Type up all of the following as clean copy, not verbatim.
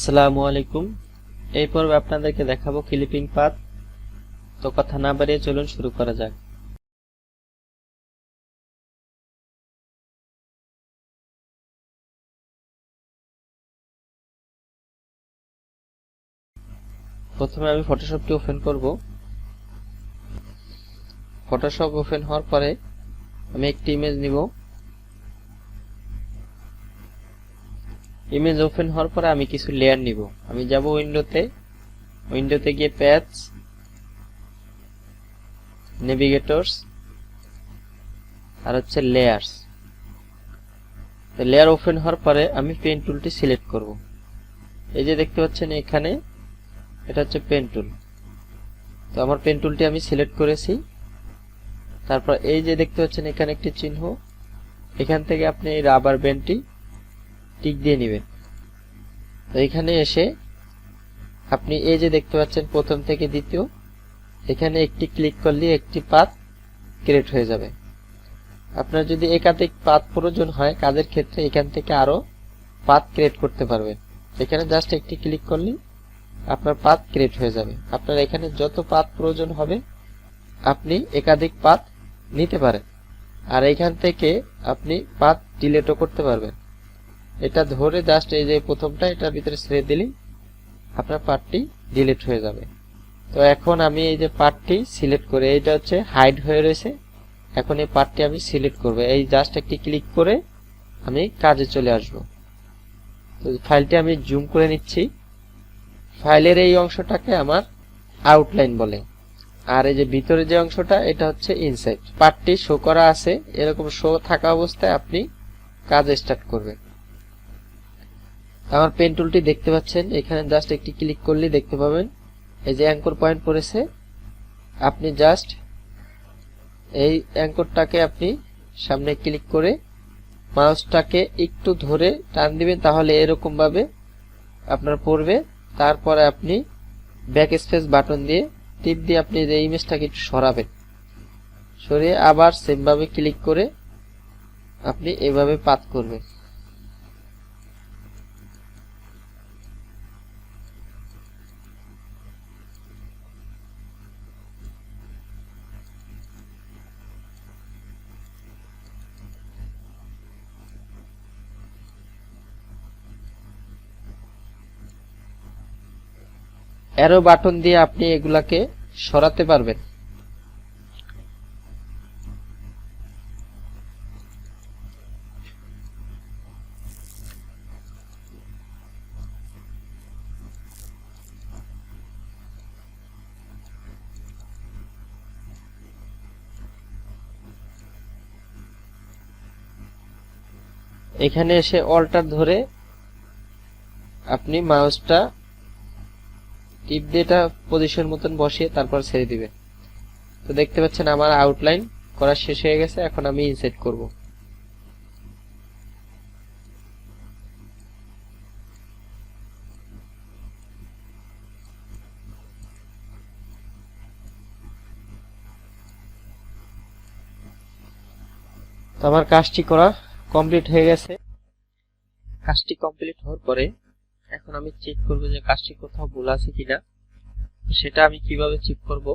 আসসালামু আলাইকুম। এই পর্বে আপনাদেরকে দেখাবো ক্লিপিং পাথ। তো কথা না বাড়িয়ে চলুন শুরু করা যাক। প্রথমে আমি ফটোশপটি ওপেন করব। ফটোশপ ওপেন হওয়ার পরে আমি একটি ইমেজ নিব। ইমেজ ওপেন হওয়ার পরে আমি কিছু লেয়ার নিব। আমি যাব উইন্ডোতে গিয়ে প্যাথস, নেভিগেটরস আর হচ্ছে লেয়ার্স। লেয়ার ওপেন হওয়ার পরে আমি পেন টুলটি সিলেক্ট করব। এই যে দেখতে পাচ্ছেন এখানে এটা হচ্ছে পেন টুল। তো আমার পেন টুলটি আমি সিলেক্ট করেছি। তারপর এই যে দেখতে পাচ্ছেন এখানে একটি চিহ্ন, এখান থেকে আপনি এই রাবার ব্যান্ডটি টিক দিয়ে নেবেন। তো এখানে এসে আপনি এই যে দেখতে পাচ্ছেন প্রথম থেকে দ্বিতীয়, এখানে একটি ক্লিক করলে একটি পাথ ক্রিয়েট হয়ে যাবে। আপনার যদি একাধিক পাথ প্রয়োজন হয় কাজের ক্ষেত্রে এখান থেকে আরো পাথ ক্রিয়েট করতে পারবেন। এখানে জাস্ট একটি ক্লিক করলে আপনার পাথ ক্রিয়েট হয়ে যাবে। আপনার এখানে যত পাথ প্রয়োজন হবে আপনি একাধিক পাথ নিতে পারেন, আর এখান থেকে আপনি পাথ ডিলিটও করতে পারবেন। এটা ধরে জাস্ট এই যে প্রথমটা এটার ভিতরে ছেড়ে দিলেই আপনার পাথটি ডিলিট হয়ে যাবে। তো এখন আমি এই যে পাথটি সিলেক্ট করে, এটা হচ্ছে হাইড হয়ে রয়েছে, এখন এই পাথটি আমি সিলেক্ট করব। এই জাস্ট একটি ক্লিক করে আমি কাজে চলে আসব। তো ফাইলটি আমি জুম করে নিচ্ছি। ফাইলের এই অংশটাকে আমার আউটলাইন বলে, আর এই যে ভিতরে যে অংশটা এটা হচ্ছে ইনসাইড। পার্টটি শো করা আছে, এরকম শো থাকা অবস্থায় আপনি কাজ স্টার্ট করবেন। আমার পেন টুলটি দেখতে পাচ্ছেন, এখানে জাস্ট একটি ক্লিক করলে দেখতে পাবেন এই যে অ্যাঙ্কর পয়েন্ট পড়েছে। আপনি জাস্ট এই অ্যাঙ্করটাকে আপনি সামনে ক্লিক করে মাউসটাকে একটু ধরে টান দিবেন, তাহলে এরকম ভাবে আপনার পড়বে। তারপরে আপনি ব্যাক স্পেস বাটন দিয়ে টিপ দিয়ে আপনি এই ইমেজটাকে একটু সরাবেন। সরিয়ে আবার সেম ভাবে ক্লিক করে আপনি এভাবে পাথ করবেন। অ্যারো বাটন দিয়ে আপনি এগুলাকে সরাতে পারবেন। এখানে এসে অল্টার ধরে আপনি মাউসটা টিপ দিয়ে এটা পজিশন মতন বসিয়ে তারপর ছেড়ে দিবেন। তো দেখতে পাচ্ছেন আমার আউটলাইন করা শেষ হয়ে গেছে। এখন আমি ইনসাইড করব। তো আমার কাজটি করা কমপ্লিট হয়ে গেছে। কাজটি কমপ্লিট হওয়ার পরে এখন আমি চেক করব যে কাজটি কোথাও ভুল আছে কিনা। সেটা আমি কিভাবে চেক করব?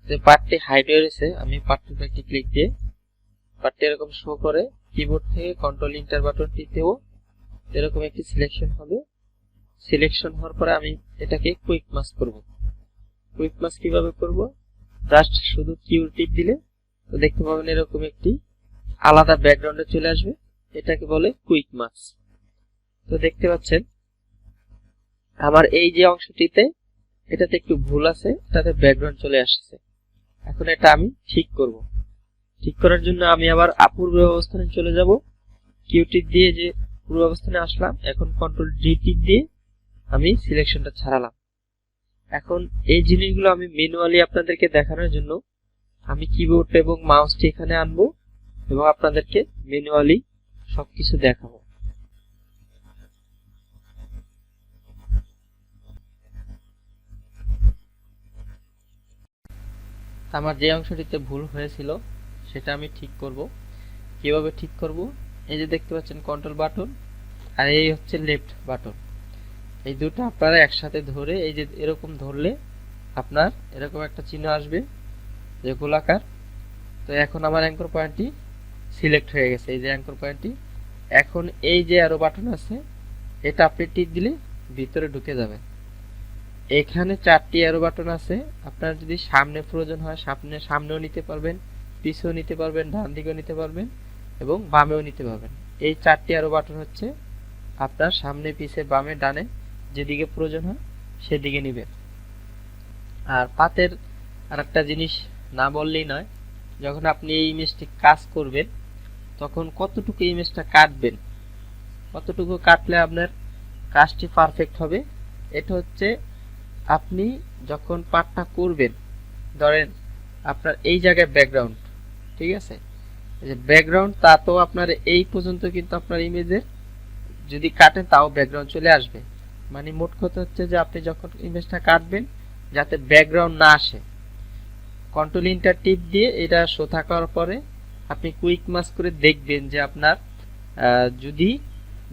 যে পার্টটি হাইড হয়ে গেছে, আমি পার্টটিতে একটি ক্লিক দিয়ে পার্টটি এরকম শো করে কিবোর্ড থেকে কন্ট্রোল এন্টার বাটন টিপেও এরকম একটি সিলেকশন হবে। সিলেকশন হওয়ার পরে আমি এটাকে কুইক মাস্ক করব। কুইক মাস্ক কিভাবে করব? জাস্ট শুধু কিউ টিপ দিলে তো দেখতে পাবেন এরকম একটি আলাদা ব্যাকগ্রাউন্ডে চলে আসবে, এটাকে বলে কুইক মাস্ক। তো দেখতে পাচ্ছেন আমার এই যে অংশটিতে এটাতে একটু ভুল আছে, এটাতে ব্যাকগ্রাউন্ড চলে আসছে। এখন এটা আমি ঠিক করব। ঠিক করার জন্য আমি আবার পূর্ব অবস্থানে চলে যাব। কিউ টিপ দিয়ে যে পূর্ব অবস্থানে আসলাম, এখন কন্ট্রোল ডি টিপ দিয়ে আমি সিলেকশনটা ছাড়ালাম। এখন এই জিনিসগুলো আমি ম্যানুয়ালি আপনাদেরকে দেখানোর জন্য আমি কিবোর্ড এবং মাউসটি এখানে আনবো এবং আপনাদেরকে ম্যানুয়ালি সবকিছু দেখাবো। আমার যে অংশটিতে ভুল হয়েছিল সেটা আমি ঠিক করব। কিভাবে ঠিক করব? এই যে দেখতে পাচ্ছেন কন্ট্রোল বাটন, আর এই হচ্ছে লেফট বাটন। এই দুটো আপনারা একসাথে ধরে এই যে এরকম ধরলে আপনার এরকম একটা চিহ্ন আসবে যে গোলাকার। তো এখন আমার অ্যাঙ্কর পয়েন্টটি সিলেক্ট হয়ে গেছে, এই যে অ্যাঙ্কর পয়েন্টটি। এখন এই যে অ্যারো বাটন আছে এটা আপনি টিপ দিলে ভিতরে ঢুকে যাবে। এখানে 4টি অ্যারো বাটন আছে, আপনার যদি সামনে প্রয়োজন হয় সামনেও নিতে পারবেন, পিছেও নিতে পারবেন, ডান দিকেও নিতে পারবেন এবং বামেও নিতে পারবেন। এই 4টি অ্যারো বাটন হচ্ছে আপনার সামনে, পিছে, বামে, ডানে যেদিকে প্রয়োজন হয় সেদিকে নেবেন। আর পাতের আরেকটা জিনিস না বললেই নয়, যখন আপনি এই ইমেজটি কাজ করবেন তখন কতটুকু ইমেজটা কাটবেন, কতটুকু কাটলে আপনার কাজটি পারফেক্ট হবে। এটা হচ্ছে আপনি যখন পার্টটা করবেন, ধরেন আপনার এই জায়গায় ব্যাকগ্রাউন্ড, ঠিক আছে, এই যে ব্যাকগ্রাউন্ড, তা তো আপনার এই পর্যন্ত কিন্তু আপনার ইমেজের যদি কাটেন তাও ব্যাকগ্রাউন্ড চলে আসবে। মানে মোট কথা হচ্ছে যে আপনি যখন ইমেজটা কাটবেন যাতে ব্যাকগ্রাউন্ড না আসে, কন্ট্রোল ইন্টার টিপ দিয়ে এটা শো থাকার পরে আপনি কুইক মাস্ক করে দেখবেন যে আপনার যদি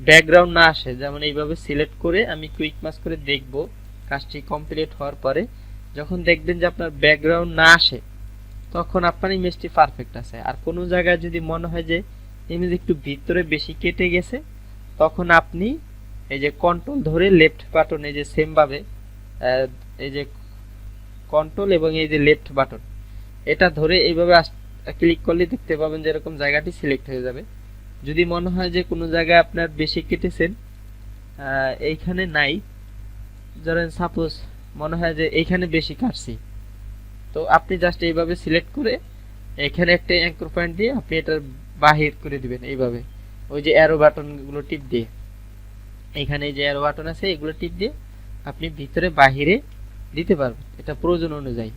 ব্যাকগ্রাউন্ড না আসে, যেমন এইভাবে সিলেক্ট করে আমি কুইক মাস্ক করে দেখব কাজটি কমপ্লিট হওয়ার পরে, যখন দেখবেন যে আপনার ব্যাকগ্রাউন্ড না আসে তখন আপনার ইমেজটি পারফেক্ট আছে। আর কোনো জায়গায় যদি মনে হয় যে ইমেজ একটু ভিতরে বেশি কেটে গেছে তখন আপনি এই যে কন্ট্রোল ধরে লেফট বাটন, এই যে সেম ভাবে এই যে কন্ট্রোল এবং এই যে লেফট বাটন এটা ধরে এইভাবে ক্লিক করলে দেখতে পাবেন যে এরকম জায়গাটি সিলেক্ট হয়ে যাবে। যদি মনে হয় যে কোনো জায়গায় আপনার বেশি কেটেছেন, এইখানে নাই, ধরেন সাপোজ মনে হয় যে এইখানে বেশি কাটছি, তো আপনি জাস্ট এইভাবে সিলেক্ট করে এখানে একটা অ্যাঙ্কর পয়েন্ট দিয়ে আপনি এটা বাহির করে দিবেন এইভাবে, ওই যে অ্যারো বাটন গুলো টিপ দিয়ে, এখানে যে অ্যারো বাটন আছে এগুলো টিপ দিয়ে আপনি ভিতরে বাহিরে দিতে পারবেন এটা প্রয়োজন অনুযায়ী।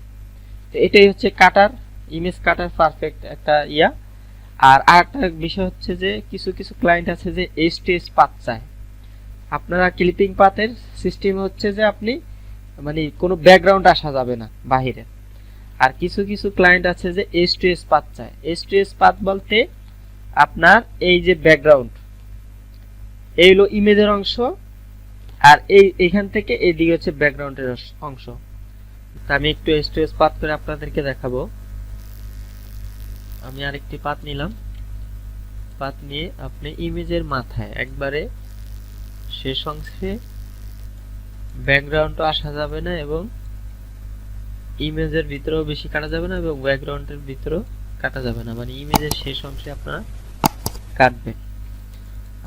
তো এটাই হচ্ছে কাটার, ইমেজ কাটার পারফেক্ট একটা ইয়া। আর আরেকটা বিষয় হচ্ছে যে কিছু কিছু ক্লায়েন্ট আছে যে এইচটিএস পাথ চায়। আপনারা ক্লিপিং পাথের সিস্টেম হচ্ছে যে আপনি মানে কোনো ব্যাকগ্রাউন্ড আসা যাবে না বাহিরে। আর কিছু কিছু ক্লায়েন্ট আছে যে এইচটিএস পাথ চায়। এইচটিএস পাথ বলতে আপনার এই যে ব্যাকগ্রাউন্ড, এই হলো ইমেজের অংশ, আর এইখান থেকে এইদিকে হচ্ছে ব্যাকগ্রাউন্ডের অংশ। আমি একটু এইচটিএস পাথ করে আপনাদেরকে দেখাবো। আমি আরেকটি পাথ নিলাম, পাথ নিয়ে আপনি ইমেজের মাথায় একবারে শেষ অংশে ব্যাকগ্রাউন্ডও আসা যাবে না এবং ইমেজের ভিতরেও বেশি কাটা যাবে না এবং ব্যাকগ্রাউন্ডের ভিতরেও কাটা যাবে না, মানে ইমেজের শেষ অংশে আপনারা কাটবেন।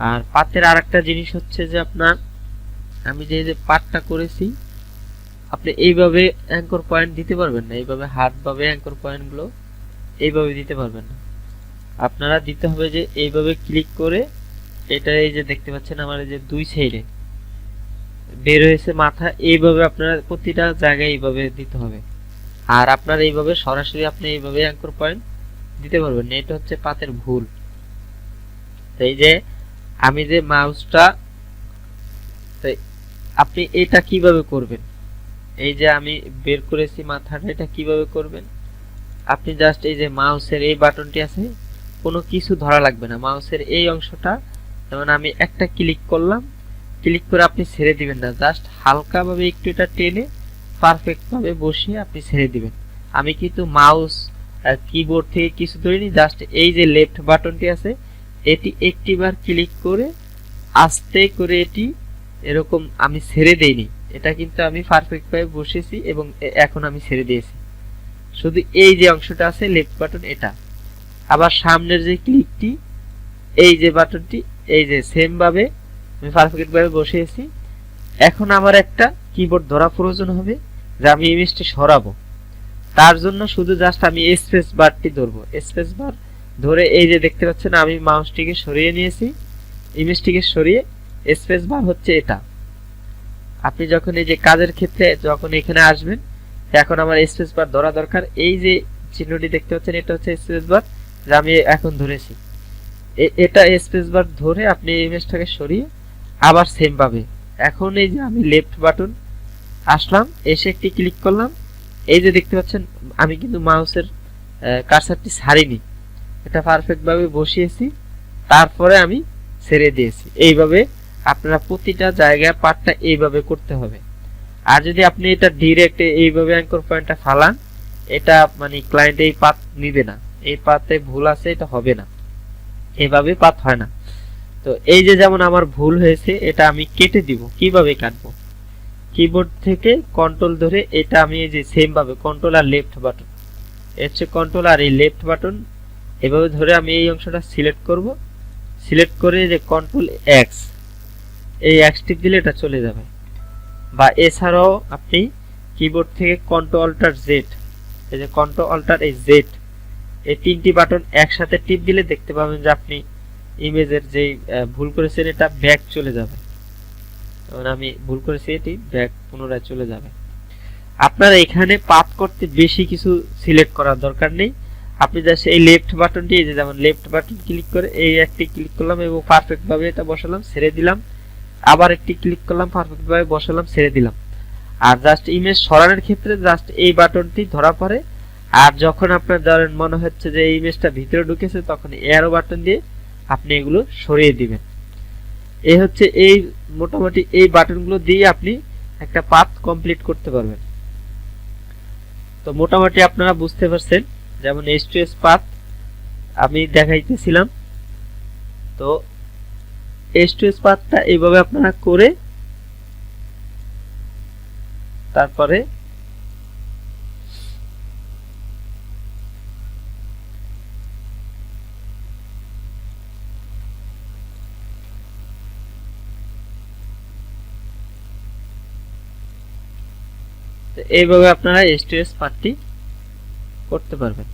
আর পাতের আরেকটা জিনিস হচ্ছে যে আপনার আমি যে পার্টটা করেছি আপনি এইভাবে অ্যাঙ্কর পয়েন্ট দিতে পারবেন না, এইভাবে হাতভাবে অ্যাঙ্কর পয়েন্টগুলো এইভাবে দিতে পারবেন না। আপনারা দিতে হবে যে এইভাবে ক্লিক করে এটা এই যে দেখতে পাচ্ছেন আমার এই যে দুই সাইডে বের হয়েছে মাথা, এইভাবে আপনারা প্রতিটা জায়গায় এইভাবে দিতে হবে। আর আপনার এইভাবে সরাসরি আপনি এইভাবে অ্যাঙ্কর পয়েন্ট দিতে পারবেন না, এটা হচ্ছে পাতের ভুল। এই যে আমি যে মাউসটা, আপনি এটা কিভাবে করবেন, এই যে আমি বের করেছি মাথাটা, এটা কিভাবে করবেন, আপনি জাস্ট এই যে মাউসের এই বাটনটি আছে, কোনো কিছু ধরা লাগবে না, মাউসের এই অংশটা যেমন আমি একটা ক্লিক করলাম, ক্লিক করে আপনি ছেড়ে দিবেন না, জাস্ট হালকাভাবে একটু এটা টেনে পারফেক্ট ভাবে বসিয়ে আপনি ছেড়ে দিবেন। আমি কিন্তু মাউস কিবোর্ড থেকে কিছু ধরিনি, জাস্ট এই যে লেফট বাটনটি আছে এটি একটিবার ক্লিক করে আস্তে করে এটি এরকম আমি ছেড়ে দেইনি, এটা কিন্তু আমি পারফেক্ট ভাবে বসেছি এবং এখন আমি ছেড়ে দিয়েছি। শুধু এই যে অংশটা আছে লেফট বাটন এটা, আবার সামনের যে ক্লিকটি এই যে বাটনটি এই যে সেম ভাবে আমি পারফেক্ট ভাবে বসিয়েছি। এখন আমার একটা কিবোর্ড ধরা প্রয়োজন হবে যে আমি ইমেজটি সরাবো, তার জন্য শুধু জাস্ট আমি স্পেস বারটি ধরবো, স্পেস বার ধরে এই যে দেখতে পাচ্ছেন আমি মাউসটিকে সরিয়ে নিয়েছি, ইমেজটিকে সরিয়ে স্পেস বার হচ্ছে এটা। আপনি যখন এই যে কাজের ক্ষেত্রে যখন এখানে আসবেন এখন আমার স্পেস বার ধরা দরকার, এই যে চিহ্নটি দেখতে পাচ্ছেন এটা হচ্ছে স্পেস বার যা আমি এখন ধরেছি, এটা স্পেস বার ধরে আপনি ইমেজটাকে সরিয়ে আবার সেম ভাবে এখন এই যে আমি লেফট বাটন আসলাম, এসে একটি ক্লিক করলাম, এই যে দেখতে পাচ্ছেন আমি কিন্তু মাউসের কার্সারটি ছাড়িনি, এটা পারফেক্ট ভাবে বসিয়েছি, তারপরে আমি ছেড়ে দিয়েছি। এইভাবে আপনারা প্রতিটা জায়গায় পাথটা এইভাবে করতে হবে। আর যদি আপনি এটা ডাইরেক্ট এইভাবে অ্যাঙ্কর পয়েন্টটা ফালান, এটা মানে ক্লায়েন্ট এই পাথ নিবে না, এই পাথে ভুল আছে, এটা হবে না, এভাবে পাথ হয় না। তো এই যে যেমন আমার ভুল হয়েছে, এটা আমি কেটে দিব। কিভাবে কাটবো? কিবোর্ড থেকে কন্ট্রোল ধরে এটা আমি এই যে সেম ভাবে কন্ট্রোল আর লেফট বাটন, হচ্ছে কন্ট্রোল আর এই লেফট বাটন এভাবে ধরে আমি এই অংশটা সিলেক্ট করব। সিলেক্ট করে যে কন্ট্রোল এক্স, এই এক্স টিপ দিলে এটা চলে যাবে। বা এছাড়াও আপনি কিবোর্ড থেকে কন্ট্রোল অল্টার জেড, এই যে কন্ট্রোল অল্টার এই জেড, এই তিনটি বাটন একসাথে টিপ দিলে দেখতে পাবেন যে আপনি ইমেজের যে ভুল করেছেন এটা ব্যাক চলে যাবে। যেমন আমি ভুল করেছি, এটি ব্যাক পুনরায় চলে যাবে। আপনারা এখানে পাথ করতে বেশি কিছু সিলেক্ট করার দরকার নেই। আপনি জাস্ট এই লেফট বাটনটি, এই যে যেমন লেফট বাটন ক্লিক করে এই একটি ক্লিক করলাম এবং পারফেক্ট ভাবে এটা বসালাম, ছেড়ে দিলাম, আবার একটি ক্লিক করলাম, পারফেক্ট ভাবে বসালাম, ছেড়ে দিলাম। আর জাস্ট ইমেজ সরানোর ক্ষেত্রে জাস্ট এই বাটনটি ধরা পড়ে। আর যখন আপনার ধরেন মনে হচ্ছে যে এই ইমেজটা ভিতরে ঢুকেছে, তখন এরো বাটন দিয়ে আপনি এগুলো সরিয়ে দিবেন। এই হচ্ছে এই মোটামুটি এই বাটনগুলো দিয়ে আপনি একটা পাথ কমপ্লিট করতে পারবেন। তো মোটামুটি আপনারা বুঝতে পারছেন। যেমন H2S পাথ আমি দেখাইতেছিলাম। তো H2S পাথটা এইভাবে আপনারা করে তারপরে এইভাবে আপনারা H2S পাথটি করতে পারবেন।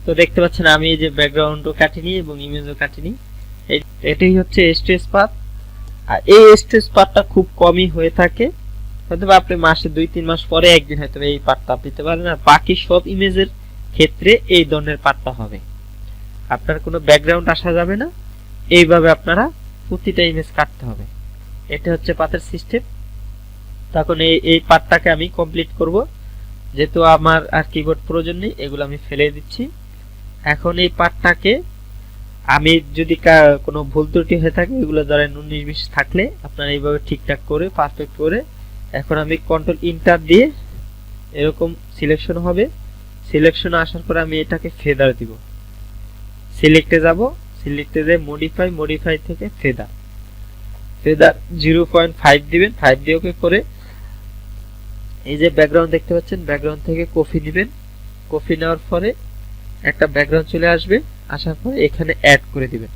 তো দেখতে পাচ্ছেন আমি এই যে ব্যাকগ্রাউন্ডও কাটিনি এবং ইমেজও কাটিনি। এটাই হচ্ছে H2S পাথ। আর এই H2S পাথটা খুব কমই হয়ে থাকে, হয়তো আপনি মাসে 2-3 মাস পরে একদিন হয়তো এই পাথটা পেতে পারেন। আর বাকি সব ইমেজের ক্ষেত্রে এই ধরনের পাথটা হবে, আপনার কোনো ব্যাকগ্রাউন্ড আসা যাবে না। এইভাবে আপনারা প্রতিটা ইমেজ কাটতে হবে। এটা হচ্ছে পাথের সিস্টেম। তখন এই পার্টটাকে আমি কমপ্লিট করব। যেহেতু আমার আর কিবোর্ড প্রয়োজন নেই, এগুলো আমি ফেলে দিচ্ছি। এখন এই পার্টটাকে আমি যদি কোনো ভুল ত্রুটি হয়ে থাকে, এগুলো ধরেন 19-20 থাকলে আপনারা এইভাবে ঠিকঠাক করে পারফেক্ট করে, এখন আমি কন্ট্রোল ইন্টার দিয়ে এরকম সিলেকশন হবে। সিলেকশন আসার পর আমি এটাকে ফেদার দিব। সিলেক্টে যাব, সিলেক্টে যে মডিফাই থেকে ফেদার 0.5 দিবেন। 5 দিয়ে ওকে করে এই যে ব্যাকগ্রাউন্ড দেখতে পাচ্ছেন, ব্যাকগ্রাউন্ড থেকে কপি নেবেন। কপি নেওয়ার পরে একটা ব্যাকগ্রাউন্ড চলে আসবে, আসার পরে এখানে অ্যাড করে দিবেন।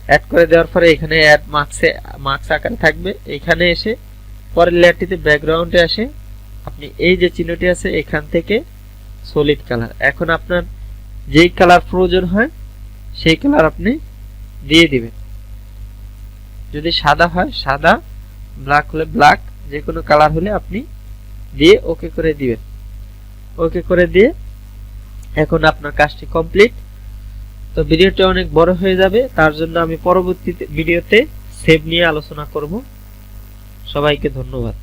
অ্যাড করে দেওয়ার পরে এখানে অ্যাড মার্কস আকারে থাকবে। এখানে এসে পরের লেয়ারটিতে ব্যাকগ্রাউন্ডে আসে আপনি এই যে চিহ্নটি আছে এখান থেকে সলিড কালার, এখন আপনার যেই কালার প্রয়োজন হয় সেই কালার আপনি দিয়ে দিবেন। যদি সাদা হয় সাদা, ব্ল্যাক হলে ব্ল্যাক, যে কোনো কালার হলে আপনি দিয়ে ওকে করে দিবেন। ওকে করে দিয়ে এখন আপনার কাজটি কমপ্লিট। তো ভিডিওটি অনেক বড় হয়ে যাবে, তার জন্য আমি পরবর্তী ভিডিওতে সেভ নিয়ে আলোচনা করব। সবাইকে ধন্যবাদ।